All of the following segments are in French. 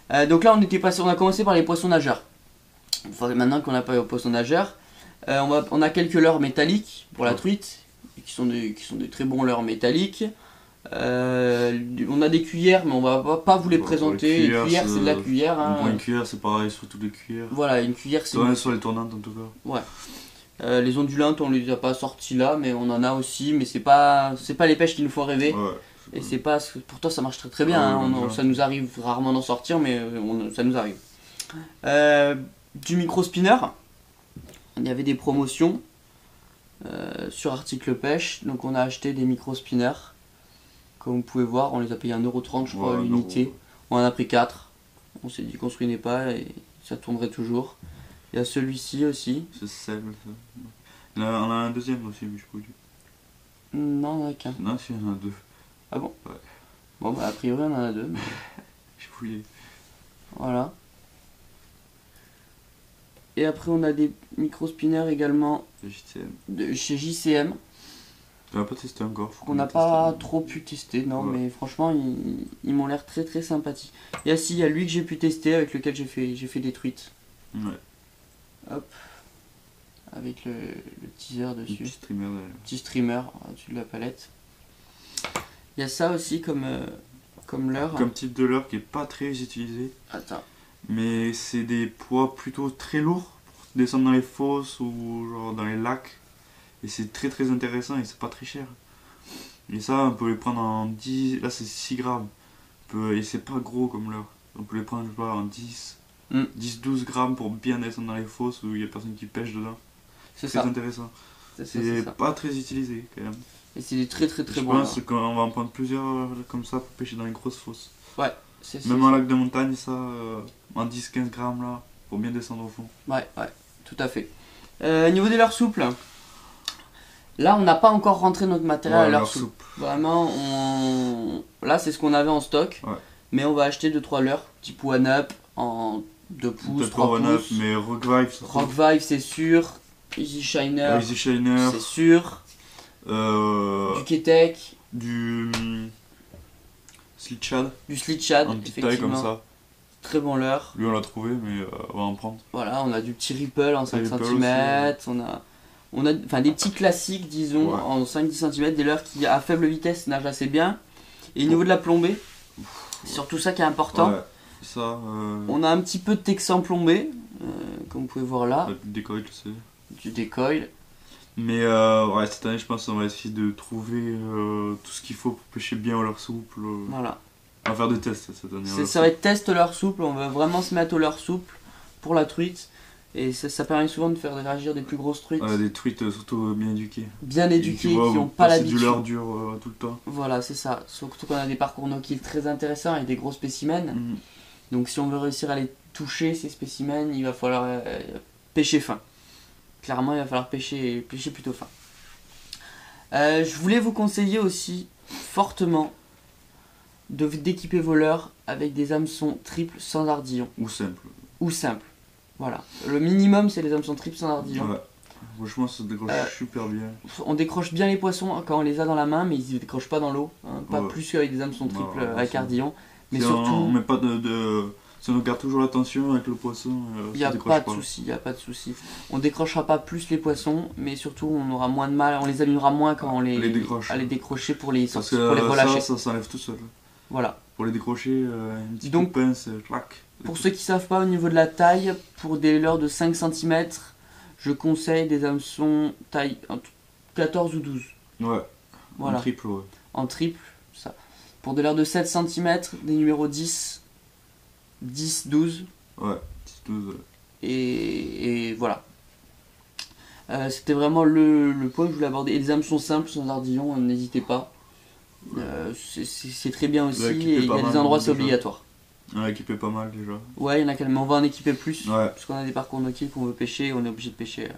Donc là on a commencé par les poissons nageurs. Enfin, maintenant qu'on a pas les poissons nageurs, on a quelques leurres métalliques pour la truite, qui sont des très bons leurres métalliques. On a des cuillères, mais on va pas vous les présenter. Les cuillères, c'est de la cuillère. Hein. Pour une cuillère, c'est pareil sur toutes les cuillères. Voilà, une cuillère, c'est. Sur les tournantes en tout cas. Ouais. Les ondulantes, on les a pas sorties là, mais on en a aussi. Mais c'est pas les pêches qui nous font rêver. Ouais. Et c'est pas. Pour toi, ça marche très très bien. Hein. Ça nous arrive rarement d'en sortir, mais ça nous arrive. Du micro spinner. Il y avait des promotions sur article pêche, donc on a acheté des micro spinners. Comme vous pouvez voir, on les a payés 1,30€ je crois l'unité. On en a pris 4. On s'est dit qu'on se ruinait pas et ça tournerait toujours. Il y a celui-ci aussi. C'est celle ça. On a un deuxième aussi, mais je peux dire. Non, on en a qu'un. Non, si, il y en a 2. Ah bon? Ouais. Bon, bah a priori on en a 2. Mais... J'ai fouillé. Voilà. Et après on a des micro spinners également chez JCM. On n'a pas testé encore. On n'a pas trop pu tester, non, mais franchement ils m'ont l'air très très sympathiques. Et il y a lui que j'ai pu tester, avec lequel j'ai fait des truites. Ouais. Hop. Avec le teaser dessus. Petit streamer au-dessus de la palette. Il y a ça aussi comme leurre. Comme type de leurre qui est pas très utilisé. Attends. Mais c'est des poids plutôt très lourds pour descendre dans les fosses ou genre dans les lacs. Et c'est très très intéressant et c'est pas très cher. Et ça, on peut les prendre en 10. Là, c'est 6 grammes. Et c'est pas gros comme leurre. On peut les prendre, je sais pas, en 10-12 grammes pour bien descendre dans les fosses où il y a personne qui pêche dedans. C'est très intéressant. C'est pas très utilisé quand même. Et c'est des très très bons. Je pense qu'on va en prendre plusieurs comme ça pour pêcher dans les grosses fosses. Ouais, même en lac de montagne, ça, en 10-15 grammes là, pour bien descendre au fond. Ouais, tout à fait. Au niveau des leurres souples, là on n'a pas encore rentré notre matériel à leurres souples. Vraiment, là c'est ce qu'on avait en stock. Ouais. Mais on va acheter 2-3 leurres, type One Up, en 2 pouces, 3 pouces. Mais Rockvibe, Rockvibe c'est sûr. Easy Shiner, c'est sûr. Du Ketek. Du Slitchad. Du Slitchad, en petite taille comme ça. Très bon leurre. Lui on l'a trouvé, mais on va en prendre. Voilà, on a du petit Ripple en 5 cm. On a des petits classiques, disons, en 5-10 cm, des leurres qui à faible vitesse nagent assez bien. Et au niveau de la plombée, c'est surtout ça qui est important. Ouais, ça, on a un petit peu de Texan plombé, comme vous pouvez voir là. Du décoil, tu sais. Du décoil. Mais cette année, je pense qu'on va essayer de trouver tout ce qu'il faut pour pêcher bien au leurre souple. Voilà. On va faire des tests cette année. Ça va être test leurre souple, on va vraiment se mettre au leurre souple pour la truite. Et ça permet souvent de faire réagir des plus grosses truites. Des truites surtout bien éduquées. Bien éduquées, qui n'ont pas l'habitude. Du leurre dur tout le temps. Voilà, c'est ça. Surtout qu'on a des parcours no-kill très intéressants et des gros spécimens. Donc si on veut réussir à les toucher, ces spécimens, il va falloir pêcher fin. Clairement, il va falloir pêcher plutôt fin. Je voulais vous conseiller aussi fortement d'équiper vos leurres avec des hameçons triples sans ardillon. Ou simple. Voilà. Le minimum, c'est les hameçons triples sans ardillon. Ouais. Franchement, ça décroche super bien. On décroche bien les poissons quand on les a dans la main, mais ils ne décrochent pas dans l'eau. Hein. Pas plus qu'avec des hameçons triples avec ardillon. Mais surtout... On met pas si on garde toujours l'attention avec le poisson, il n'y a pas de souci. On décrochera pas plus les poissons, mais surtout on aura moins de mal, on les allumera moins quand on les décrocher pour les sortir, pour les relâcher. Ça s'enlève tout seul. Voilà. Pour les décrocher, une petite coup de pince, clac. Pour ceux qui ne savent pas au niveau de la taille, pour des leurres de 5 cm, je conseille des hameçons taille 14 ou 12. Ouais. Voilà. En triple, ouais. En triple, ça. Pour des leurres de 7 cm, des numéros 10, 12. Ouais, 10-12. Ouais. Et voilà. C'était vraiment le point que je voulais aborder. Et les hameçons simples sans ardillon, n'hésitez pas. C'est très bien aussi. Et il y a des endroits c'est obligatoire. On a équipé pas mal déjà. Ouais, il y en a quand même. On va en équiper plus. Ouais. Parce qu'on a des parcours no-kill qu'on veut pêcher. On est obligé de pêcher.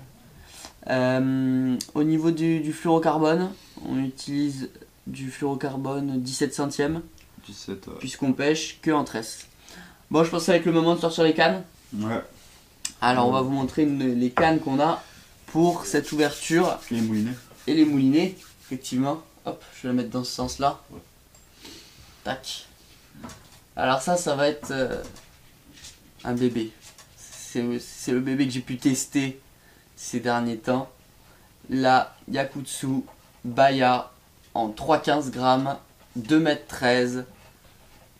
Au niveau du fluorocarbone, on utilise du fluorocarbone 17 centièmes. 17, ouais. Puisqu'on pêche que en tresse. Bon, je pense que ça va être le moment de sortir les cannes. Ouais. Alors, on va vous montrer les cannes qu'on a pour cette ouverture. Et les moulinets. Et les moulinets, effectivement. Hop, je vais la mettre dans ce sens-là. Ouais. Tac. Alors ça va être un bébé. C'est le bébé que j'ai pu tester ces derniers temps. La Yakutsu Baya en 3,15 grammes, 2,13 m.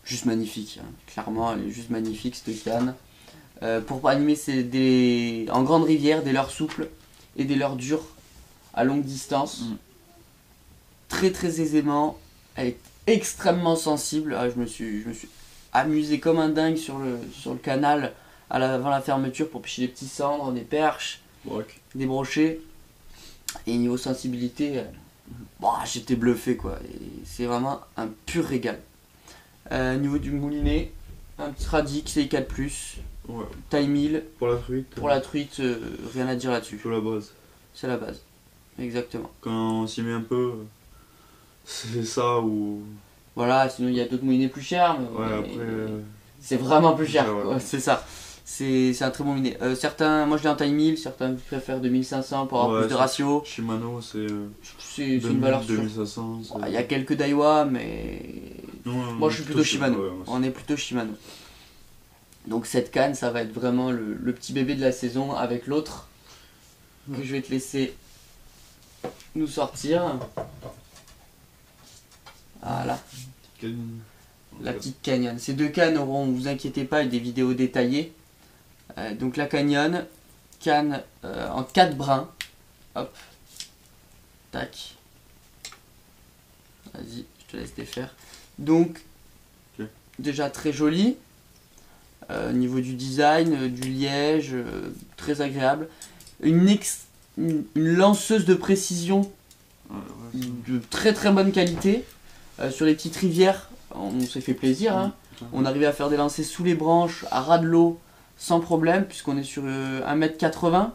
Juste magnifique, hein. Clairement elle est juste magnifique cette canne. Pour animer en grande rivière, des leurres souples et des leurres dures à longue distance. Très très aisément. Elle est extrêmement sensible. Je me suis amusé comme un dingue sur le canal avant la fermeture pour pêcher des petits cendres, des perches, des brochets. Et niveau sensibilité, j'étais bluffé quoi. C'est vraiment un pur régal. Niveau du moulinet, un petit radix CI4+, taille 1000. Pour la truite. Pour la truite, rien à dire là-dessus. C'est la base. C'est la base, exactement. Quand on s'y met un peu, c'est ça ou... Voilà, sinon il y a d'autres moulinets plus chers, mais après... c'est vraiment plus cher, quoi. C'est ça. C'est un très bon moulinet. Certains, moi je l'ai en taille 1000, certains préfèrent 2500 pour avoir plus de ratio. Shimano, c'est une valeur sûre. 2500. Il y a quelques Daiwa, mais moi je suis plutôt Shimano. On est plutôt Shimano. Donc cette canne, ça va être vraiment le petit bébé de la saison avec l'autre que je vais te laisser nous sortir. Voilà. La petite Canyon. Ces deux cannes auront, vous inquiétez pas, des vidéos détaillées. Donc la Canyon, canne en 4 brins. Hop. Tac. Vas-y, je te laisse défaire. Donc, déjà très jolie. Au niveau du design, du liège, très agréable. Une lanceuse de précision de très très bonne qualité. Sur les petites rivières, on s'est fait plaisir. Hein. On arrivait à faire des lancers sous les branches, à ras de l'eau, sans problème, puisqu'on est sur 1,80 m,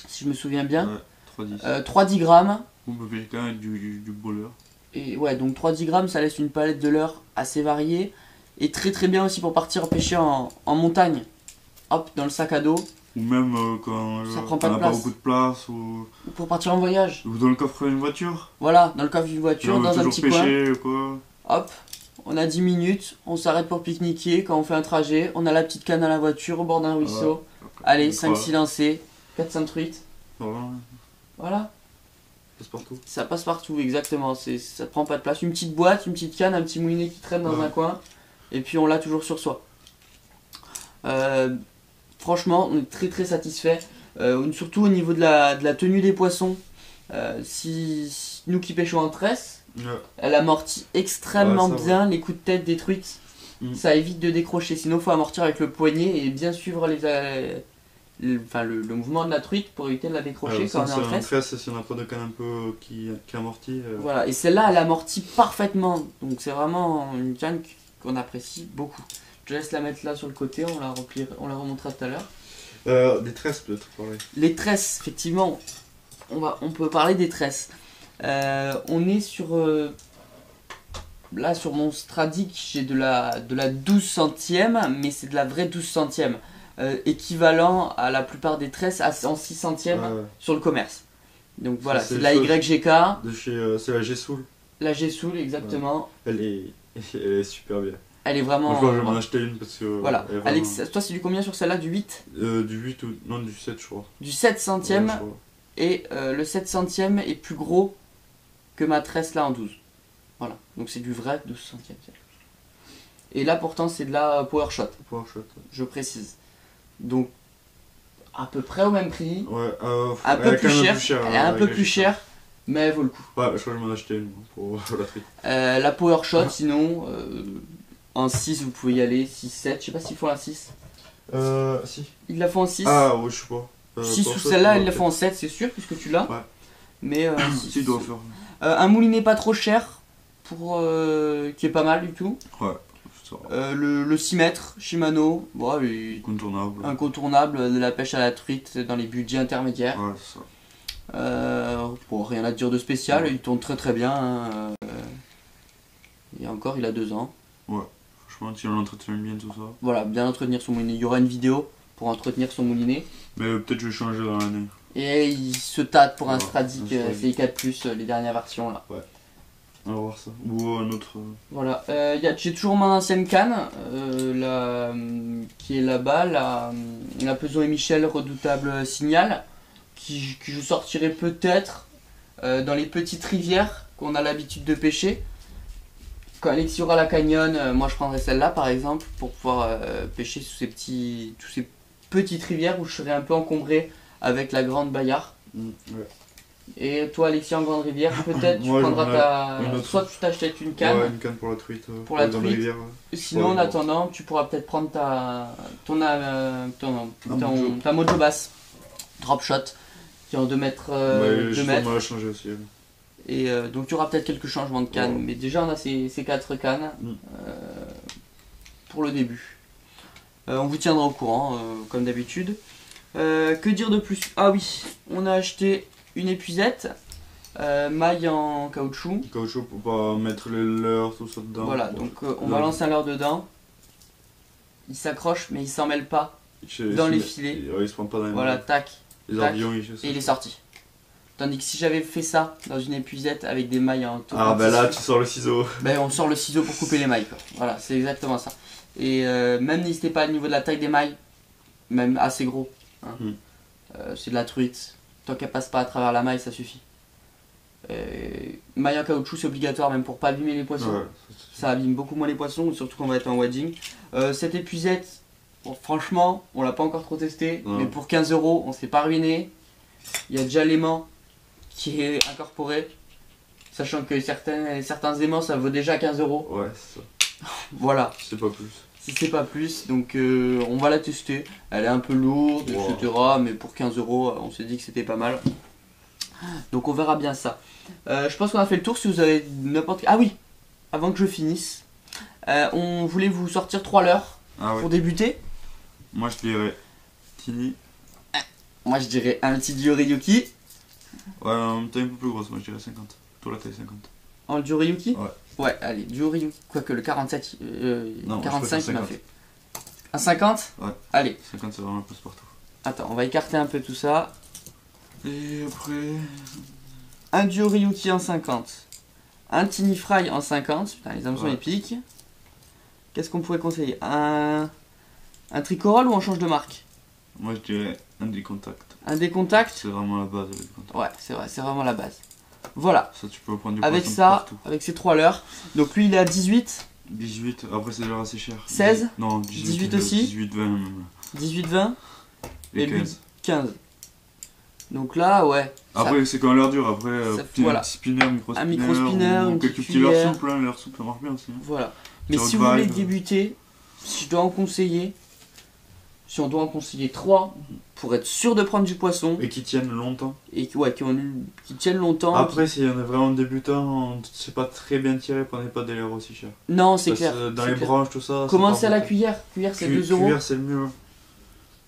si je me souviens bien. 3,10 grammes. On peut faire quand même du boleur. Et ouais, donc 3,10 grammes, ça laisse une palette de leurres assez variée. Et très très bien aussi pour partir pêcher en montagne. Hop, dans le sac à dos. Ou même quand on n'a pas beaucoup de place. Ou pour partir en voyage. Ou dans le coffre d'une voiture. Voilà, dans le coffre d'une voiture, dans un petit pêcher, coin. Hop, on a 10 minutes, on s'arrête pour pique-niquer. Quand on fait un trajet, on a la petite canne à la voiture au bord d'un ruisseau. Allez, 5-6 lancers, 400 truites. Voilà. Ça passe partout. Ça passe partout, exactement. Ça prend pas de place. Une petite boîte, une petite canne, un petit moulinet qui traîne dans un coin. Et puis on l'a toujours sur soi. Franchement, on est très très satisfait. Surtout au niveau de la tenue des poissons. Si nous qui pêchons en tresse, elle amortit extrêmement bien les coups de tête des truites. Ça évite de décrocher. Sinon, il faut amortir avec le poignet et bien suivre le mouvement de la truite pour éviter de la décrocher quand on est en tresse. Si on n'a pas de canne un peu qui amortit. Voilà, et celle-là, elle amortit parfaitement. Donc c'est vraiment une canne qu'on apprécie beaucoup. Je laisse la mettre là sur le côté, on la remontera tout à l'heure. Des tresses peut-être parler. Les tresses, effectivement, on peut parler des tresses. On est sur... là sur mon Stradic, j'ai de la 12 centièmes, mais c'est de la vraie 12 centièmes. Équivalent à la plupart des tresses en 6 centièmes sur le commerce. Donc voilà, c'est de la YGK. C'est la G-Soul. La G-Soul, exactement. Elle est super bien. Elle est vraiment... Moi, je vais m'en acheter une parce que... Voilà. Vraiment... Alex, toi, c'est du combien sur celle-là? Du 8 Du 8 ou... Non, du 7, je crois. Du 7 centième. Et le 7 centième est plus gros que ma tresse là en 12. Voilà. Donc c'est du vrai 12 centièmes. Et là, pourtant, c'est de la Power Shot. Je précise. Donc, à peu près au même prix. Ouais, un peu plus cher. Elle est un peu plus chère, mais elle vaut le coup. Ouais, je crois que je m'en ai acheté une pour la truite. La Power Shot, sinon, en 6, vous pouvez y aller. 6, 7. Je sais pas s'ils font un 6. Si. Ils la font en 6. Ah, ouais, je sais pas. 6 ou celle-là, ils la font en 7, c'est sûr, puisque tu l'as. Ouais. Mais si, doit faire. Un moulinet pas trop cher, pour qui est pas mal du tout. Ouais. Le 6 mètres Shimano, bon, incontournable de la pêche à la truite dans les budgets intermédiaires. Ouais, c'est ça. Bon, rien à dire de spécial, il tourne très très bien. Hein. Et encore, il a 2 ans. Ouais, franchement, si on entretient bien tout ça. Voilà, bien entretenir son moulinet. Il y aura une vidéo pour entretenir son moulinet. Mais peut-être je vais changer dans l'année. Et il se tâte pour un Stradic CI4+, les dernières versions là. Ouais. On va voir ça. Ou un autre. Voilà. J'ai toujours mon ancienne canne, la qui est là-bas, la Peson et Michel redoutable Signal, qui je sortirai peut-être dans les petites rivières qu'on a l'habitude de pêcher. Quand Alexis aura la canyon, moi je prendrai celle-là par exemple pour pouvoir pêcher sous tous ces petites rivières où je serai un peu encombré avec la grande Bayard. Ouais. Et toi Alexis en grande rivière, peut-être tu Moi, prendras soit tu t'achètes une canne. Ouais, une canne pour la truite. Pour la dans truite. rivière, Sinon en attendant tu pourras peut-être prendre ta Mojo Bass Drop Shot qui est en 2 mètres. Ouais, 2 mètres. on l'a changé aussi. Et donc tu auras peut-être quelques changements de canne, mais déjà on a ces 4 cannes pour le début. On vous tiendra au courant comme d'habitude. Que dire de plus? Ah oui, on a acheté une épuisette, maille en caoutchouc. Caoutchouc pour pas mettre les leurres, tout ça dedans. Voilà, donc on va lancer un leurre dedans. Il s'accroche mais il s'en mêle pas dans les filets. Il se prend pas dans les Voilà, mains. tac, Les tac, orbillons, et il est sorti. Tandis que si j'avais fait ça dans une épuisette avec des mailles en Ah bah là tu sors le ciseau. Ben on sort le ciseau pour couper les mailles quoi. Voilà, c'est exactement ça. Et même n'hésitez pas au niveau de la taille des mailles, même assez gros. Hein. C'est de la truite. Tant qu'elle passe pas à travers la maille, ça suffit. Maille en caoutchouc c'est obligatoire même pour pas abîmer les poissons. Ouais, ça abîme beaucoup moins les poissons, surtout quand on va être en wadding. Cette épuisette, bon, franchement, on l'a pas encore trop testé, mais pour 15 €, on s'est pas ruiné. Il y a déjà l'aimant qui est incorporé, sachant que certains aimants ça vaut déjà 15 €. Ouais, c'est ça. Voilà. C'est pas plus. Si c'est pas plus, donc on va la tester. Elle est un peu lourde, etc. Mais pour 15 €, on s'est dit que c'était pas mal. Donc on verra bien ça. Je pense qu'on a fait le tour. Si vous avez n'importe... Ah oui, avant que je finisse, on voulait vous sortir 3 leurres pour débuter. Moi je dirais Tini. Moi je dirais un petit Dioryuki. Ouais, en taille un peu plus grosse, moi je dirais 50. Toi la taille 50. En Dioryuki? Ouais. Ouais, allez, Dioryuki. Quoique le 47, non, 45 il m'a fait. Un 50? Ouais. Allez. 50 c'est vraiment un passe partout. Attends, on va écarter un peu tout ça. Et après... Un Dioryuki en 50. Un Tiny Fry en 50. Putain, les hameçons épiques. Qu'est-ce qu'on pourrait conseiller? Un Tricoral ou on change de marque? Moi je dirais un décontact. Un décontact? C'est vraiment la base. Ouais, c'est vrai, c'est vraiment la base. Voilà. Ça tu peux prendre du avec poisson ça, partout. avec ces 3 leurres. Donc lui il est à 18. 18, après c'est déjà assez cher. 16? Non, 18 aussi? 18, 20 même. 18, 20? Et lui 15. Donc là, ouais. Après, c'est quand l'air dur. Après, voilà. Un petit spinner, un micro-spinner, ou quelques petits leurres souples. Les leurres souples, ça marche bien aussi. Hein. Voilà. Mais si vous voulez débuter, si je dois en conseiller, si on doit en conseiller 3 pour être sûr de prendre du poisson. Et qui tiennent longtemps. Et ouais, qui tiennent longtemps. Après, s'il y en a vraiment débutant, on ne sait pas très bien tirer, prenez pas des leurres aussi chers. Non, c'est clair. Dans les branches, tout ça. Commencez à la cuillère. Cuillère, c'est 2 €. Cuillère, c'est le mieux.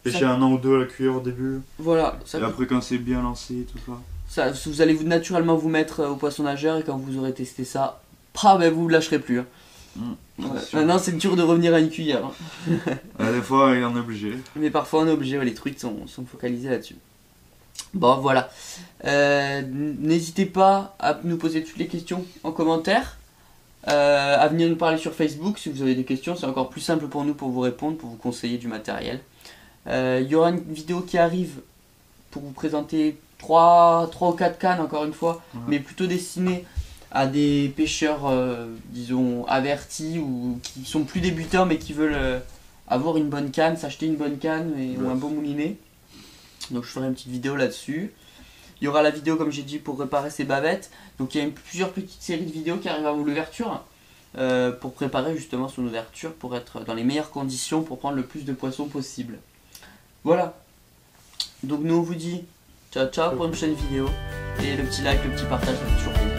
Pêcher un an ou deux à la cuillère au début. Voilà. Et après, quand c'est bien lancé, tout ça. Vous allez naturellement vous mettre au poisson nageur et quand vous aurez testé ça, ben vous ne lâcherez plus. Hein. Maintenant, c'est dur de revenir à une cuillère. Hein. Des fois, il en est obligé. Mais parfois, on est obligé. Les truites sont focalisées là-dessus. Bon, voilà. N'hésitez pas à nous poser toutes les questions en commentaire. À venir nous parler sur Facebook si vous avez des questions. C'est encore plus simple pour nous pour vous répondre, pour vous conseiller du matériel. Il y aura une vidéo qui arrive pour vous présenter 3 ou 4 cannes, encore une fois, mais plutôt destinées à des pêcheurs, disons, avertis ou qui sont plus débutants mais qui veulent avoir une bonne canne, s'acheter une bonne canne ou un bon moulinet. Donc je ferai une petite vidéo là-dessus. Il y aura la vidéo, comme j'ai dit, pour réparer ses bavettes. Donc il y a plusieurs petites séries de vidéos qui arrivent avant l'ouverture pour préparer justement son ouverture, pour être dans les meilleures conditions pour prendre le plus de poissons possible. Voilà. Donc nous on vous dit ciao ciao pour une prochaine vidéo. Et le petit like, le petit partage, ça fait toujours plaisir.